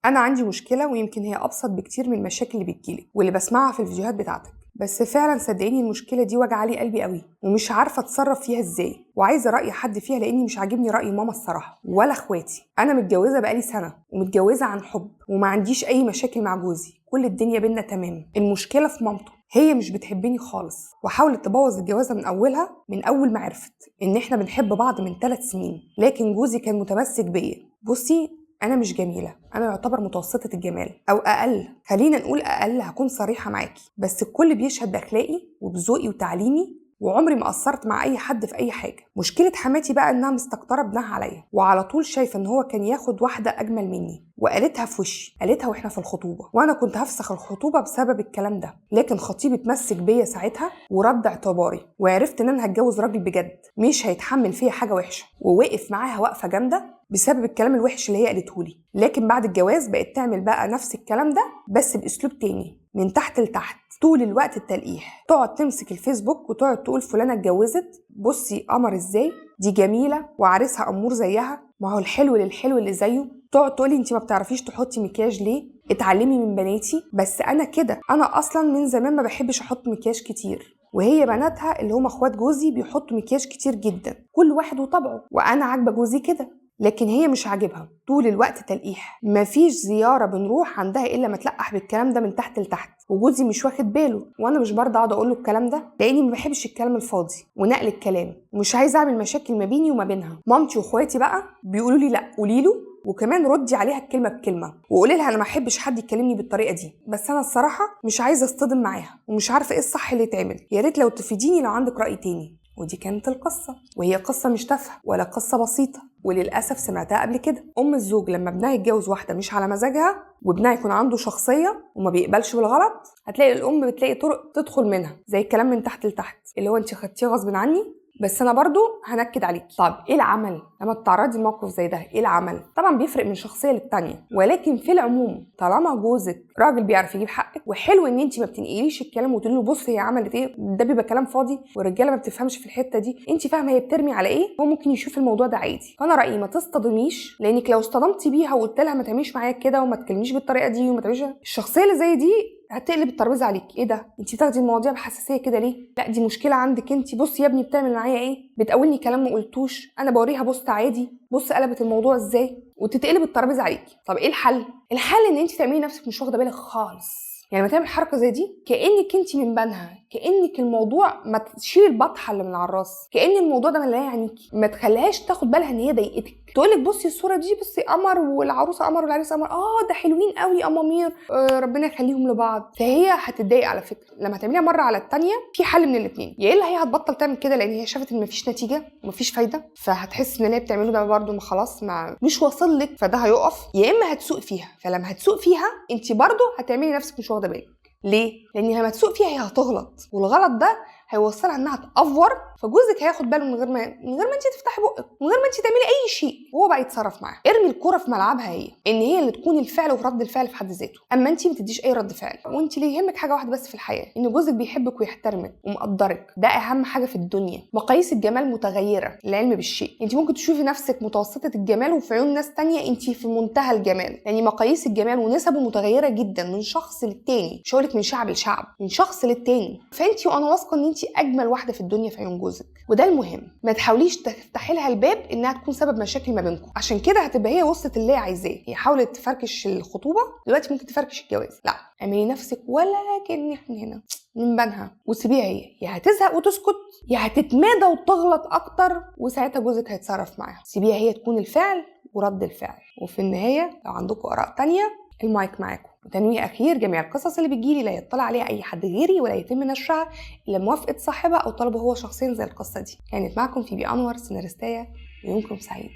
انا عندي مشكله ويمكن هي ابسط بكتير من المشاكل اللي بتجيلك واللي بسمعها في الفيديوهات بتاعتك، بس فعلا صدقيني المشكله دي وجع لي قلبي قوي ومش عارفه اتصرف فيها ازاي، وعايزه راي حد فيها لاني مش عاجبني راي ماما الصراحه ولا اخواتي. انا متجوزه بقالي سنه ومتجوزه عن حب وما عنديش اي مشاكل مع جوزي، كل الدنيا بينا تمام. المشكله في مامته، هي مش بتحبني خالص وحاولت تبوظ الجوازه من اولها، من اول ما عرفت ان احنا بنحب بعض من 3 سنين، لكن جوزي كان متمسك بيا. بصي انا مش جميله، انا يعتبر متوسطه الجمال او اقل، خلينا نقول اقل، هكون صريحه معاكي، بس الكل بيشهد باخلاقي وبذوقي وتعليمي، وعمري ما قصرت مع اي حد في اي حاجه. مشكله حماتي بقى انها مستكتره ابنها عليا، وعلى طول شايفه ان هو كان ياخد واحده اجمل مني، وقالتها في وشي، قالتها واحنا في الخطوبه، وانا كنت هفسخ الخطوبه بسبب الكلام ده، لكن خطيبي اتمسك بيا ساعتها ورد اعتباري، وعرفت ان انا هتجوز راجل بجد مش هيتحمل فيا حاجه وحشه، ووقف معاها وقفه جامده بسبب الكلام الوحش اللي هي قالته لي. لكن بعد الجواز بقت تعمل بقى نفس الكلام ده بس باسلوب تاني، من تحت لتحت، طول الوقت التلقيح، تقعد تمسك الفيسبوك وتقعد تقول فلانه اتجوزت، بصي قمر ازاي، دي جميله وعريسها امور زيها، ما هو الحلو للحلو اللي زيه، تقعد تقولي انت ما بتعرفيش تحطي مكياج ليه، اتعلمي من بناتي. بس انا كده، انا اصلا من زمان ما بحبش احط مكياج كتير، وهي بناتها اللي هم اخوات جوزي بيحطوا مكياج كتير جدا، كل واحد وطبعه، وانا عاجبه جوزي كده، لكن هي مش عاجبها، طول الوقت تلقيح، مفيش زياره بنروح عندها الا ما تلقح بالكلام ده من تحت لتحت، وجوزي مش واخد باله، وانا مش برضه اقعد اقول له الكلام ده لاني ما بحبش الكلام الفاضي ونقل الكلام، ومش عايزه اعمل مشاكل ما بيني وما بينها. مامتي واخواتي بقى بيقولوا لي لا قولي له، وكمان ردي عليها الكلمه بكلمه وقولي لها انا ما احبش حد يكلمني بالطريقه دي، بس انا الصراحه مش عايزه اصطدم معاها ومش عارفه ايه الصح اللي يتعمل، يا ريت لو تفيديني لو عندك راي تاني. ودي كانت القصه، وهي قصه مش تافهه ولا قصه بسيطه، وللاسف سمعتها قبل كده. ام الزوج لما ابنها يتجوز واحده مش على مزاجها، وابنها يكون عنده شخصيه وما بيقبلش بالغلط، هتلاقي الام بتلاقي طرق تدخل منها، زي الكلام من تحت لتحت اللي هو انت خدتيه غصب عني، بس انا برضو هنكد عليكي. طب ايه العمل لما تتعرضي لموقف زي ده؟ ايه العمل؟ طبعا بيفرق من شخصيه للتانيه، ولكن في العموم طالما جوزك راجل بيعرف يجيب حقك، وحلو ان انت ما بتنقليش الكلام وتقولي له بص هي عملت ايه، ده بيبقى كلام فاضي والرجاله ما بتفهمش في الحته دي، انت فاهمه هي بترمي على ايه، هو ممكن يشوف الموضوع ده عادي. فانا رايي ما تصطدميش، لانك لو اصطدمتي بيها وقلت لها ما تعمليش معايا كده وما تكلمنيش بالطريقه دي وما تعمليش، الشخصيه اللي زي دي هتقلب الترابيزه عليك. ايه ده، انت بتاخدي المواضيع بحساسيه كده ليه؟ لا دي مشكله عندك انت، بص يا ابني بتعمل معايا ايه، بتقولني كلام ما قلتوش، انا بوريها بوست عادي، بص قلبت الموضوع ازاي، وتتقلب الترابيزه عليكي. طب ايه الحل؟ الحل ان انت تعملي نفسك مش واخده بالك خالص، يعني ما تعمل حركه زي دي كانك انت من بنها، كانك الموضوع ما تشيل البطحه اللي من على الراس، كان الموضوع ده لا يعنيكي، ما تخليهاش تاخد بالها ان هي ضايقتك، تقولك بصي الصوره دي، بصي قمر والعروسه قمر والعريس قمر، ده حلوين قوي امامير، ربنا يخليهم لبعض، فهي هتتضايق على فكره. لما تعمليها مره على الثانيه في حل من الاثنين، يا الا هي هتبطل تعمل كده لان هي شافت ان مفيش نتيجه ومفيش فايده، فهتحس ان اللي هي بتعمله ده برده ما خلاص ما مش واصل لك، فده هيقف، يا اما هتسوق فيها، فلما هتسوق فيها انت برده هتعملي نفسك مش واخده بالك. ليه؟ لان لما تسوق فيها هي هتغلط، والغلط ده هيوصلها انها تأفور، فجوزك هياخد باله من غير ما انت تفتحي بقك، من غير ما انت تعملي اي شيء، وهو بقى يتصرف معاها. ارمي الكوره في ملعبها، هي ان هي اللي تكون الفعل ورد الفعل في حد ذاته، اما انت ما تديش اي رد فعل. وانت اللي يهمك حاجه واحده بس في الحياه، ان جوزك بيحبك ويحترمك ومقدرك، ده اهم حاجه في الدنيا. مقاييس الجمال متغيره، العلم بالشيء، انت ممكن تشوفي نفسك متوسطه الجمال وفي عيون ناس تانية انت في منتهى الجمال، يعني مقاييس الجمال ونسبه متغيره جدا من شخص للتاني، مش هقولك من شعب لشعب، من شخص للتاني. فانت وانا واثقه ان انت اجمل واحده في الدنيا في عيون جوزك، وده المهم. ما تحاوليش تفتحي لها الباب انها تكون سبب مشاكل ما بينكم، عشان كده هتبقى هي وصلت اللي هي عايزاه، هي حاولت تفركش الخطوبه، دلوقتي ممكن تفركش الجواز. لا، اعملي نفسك ولا كأنك من هنا، من بنها، وسيبيها هي، يا هتزهق وتسكت يا هتتمادى وتغلط اكتر، وساعتها جوزك هيتصرف معاها. سيبيها هي تكون الفعل ورد الفعل، وفي النهايه لو عندكم اراء تانية المايك معاكم. وتنويه اخير، جميع القصص اللي بتجيلي لا يطلع عليها اي حد غيري ولا يتم نشرها الا موافقه صاحبها او طلبه هو شخصيا، زي القصه دي. كانت معكم فيبي انور، سيناريستايه، ويومكم سعيد.